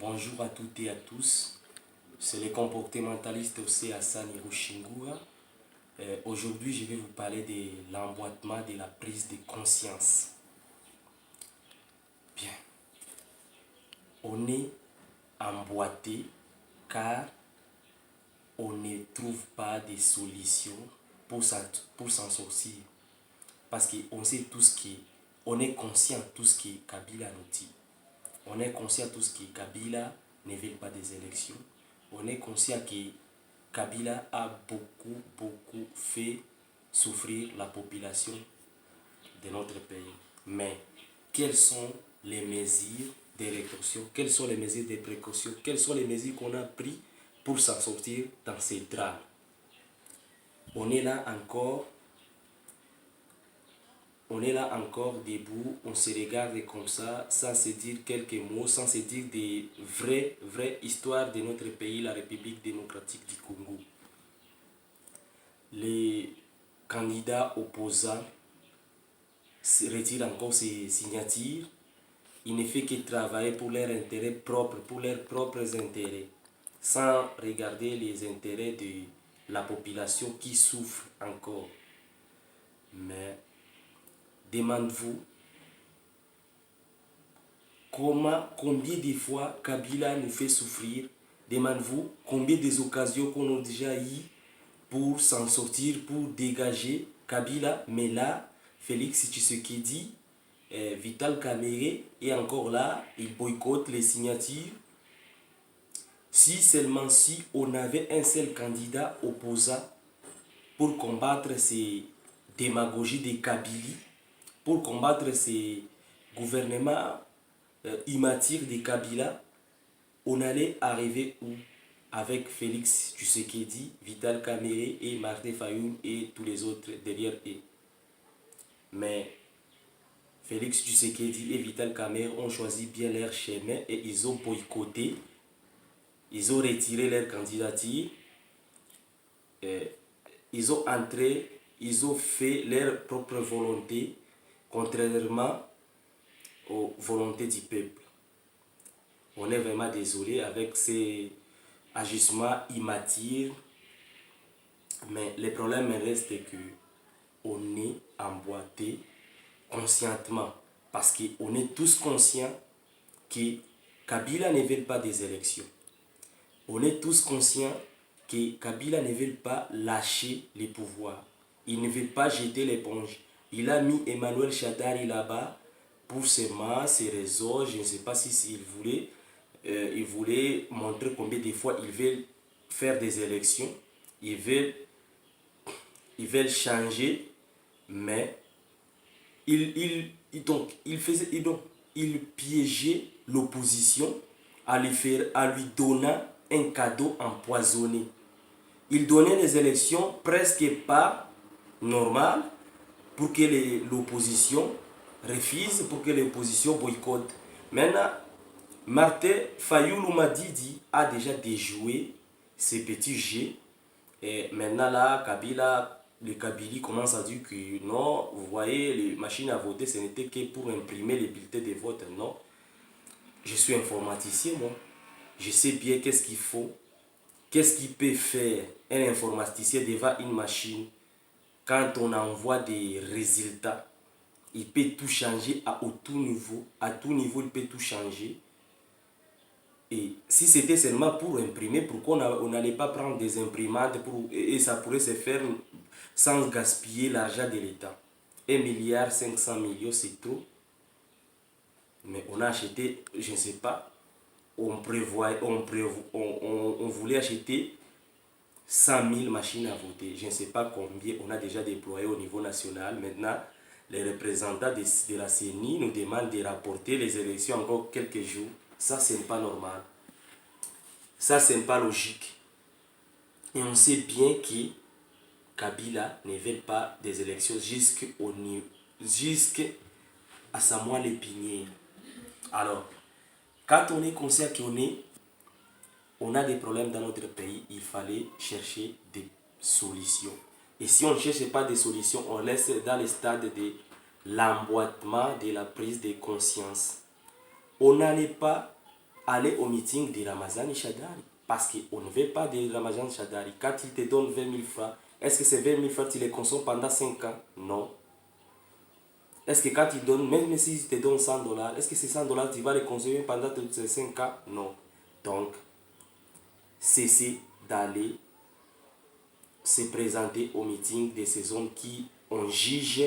Bonjour à toutes et à tous, c'est le comportementaliste Ose Hassan Hiroshingura. Aujourd'hui, je vais vous parler de l'emboîtement de la prise de conscience. Bien, on est emboîté car on ne trouve pas de solution pour s'en sortir. Parce qu'on sait tous on est conscient de tout ce que Kabila nous dit. On est conscient de tout ce que Kabila ne veut pas des élections. On est conscient que Kabila a beaucoup fait souffrir la population de notre pays. Mais quelles sont les mesures de rétorsion? Quelles sont les mesures de précaution? Quelles sont les mesures qu'on a prises pour s'en sortir dans ces drames? On est là encore debout, on se regarde comme ça, sans se dire quelques mots, sans se dire des vraies histoires de notre pays, la République démocratique du Congo. Les candidats opposants retirent encore ces signatures. Ils ne font que travailler pour leurs intérêts propres, pour leurs propres intérêts, sans regarder les intérêts de la population qui souffre encore. Mais demandez-vous combien de fois Kabila nous fait souffrir. Demandez-vous combien des occasions qu'on a déjà eues pour s'en sortir, pour dégager Kabila. Mais là, Félix Tshisekedi, Vital Kamerhe est encore là, il boycotte les signatures. Si on avait un seul candidat opposant pour combattre ces démagogies des Kabylie, pour combattre ces gouvernements immatures de Kabila, on allait arriver où? Avec Félix Tshisekedi, Vital Kamerhe et Martin Fayoum et tous les autres derrière eux. Mais Félix Tshisekedi et Vital Kamerhe ont choisi bien leur chemin et ils ont boycotté, ils ont retiré leur candidature, ils ont fait leur propre volonté, contrairement aux volontés du peuple. On est vraiment désolé avec ces agissements immatures, mais le problème reste que on est emboîté conscientement, parce qu'on est tous conscients que Kabila ne veut pas des élections. On est tous conscients que Kabila ne veut pas lâcher les pouvoirs. Il ne veut pas jeter l'éponge. Il a mis Emmanuel Shadari là-bas pour ses mains, ses réseaux. Je ne sais pas s'il voulait montrer combien de fois il veut faire des élections. Ils veulent changer, mais il piégeait l'opposition à lui donnant un cadeau empoisonné. Il donnait les élections presque pas normales pour que l'opposition refuse, pour que l'opposition boycotte. Maintenant, Martin Fayoulou Madidi a déjà déjoué ces petits jeux. Et maintenant là, le Kabylie commence à dire que non, vous voyez, les machines à voter, ce n'était que pour imprimer les bulletins de vote. Non, je suis informaticien, moi. Je sais bien qu'est-ce qu'il faut, qu'est-ce qu'il peut faire un informaticien devant une machine. Quand on envoie des résultats, il peut tout changer à tout niveau. À tout niveau, il peut tout changer. Et si c'était seulement pour imprimer, pourquoi on n'allait pas prendre des imprimantes et ça pourrait se faire sans gaspiller l'argent de l'État. 1,5 milliard, c'est trop. Mais on a acheté, je ne sais pas, on voulait acheter 100 000 machines à voter. Je ne sais pas combien on a déjà déployé au niveau national. Maintenant, les représentants de la CENI nous demandent de rapporter les élections encore quelques jours. Ça, ce n'est pas normal. Ça, ce n'est pas logique. Et on sait bien que Kabila ne veut pas des élections jusqu'à Samuel Lepinière. Alors, quand on est conscient qu'on a des problèmes dans notre pays, il fallait chercher des solutions. Et si on ne cherche pas des solutions, on laisse dans le stade de l'emboîtement de la prise de conscience. On n'allait pas aller au meeting de Ramazani Shadari. Parce qu'on ne veut pas de Ramazani Shadari. Quand il te donne 20 000 francs, est-ce que ces 20 000 francs, tu les consommes pendant 5 ans? Non. Est-ce que quand il donne, même s'il te donne 100 dollars, est-ce que ces 100 dollars, tu vas les consommer pendant ces 5 ans? Non. Donc, cessez d'aller se présenter au meeting de ces hommes qui on juge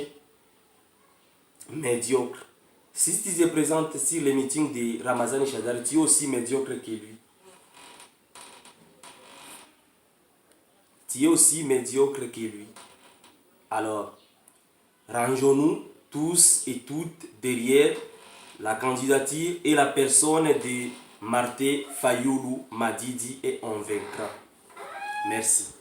médiocres. Si tu te présentes sur le meeting de Ramazani Shadari, tu es aussi médiocre que lui. Tu es aussi médiocre que lui. Alors, rangeons-nous tous et toutes derrière la candidature et la personne de Martin Fayoulou Madidi et on vaincra. Merci.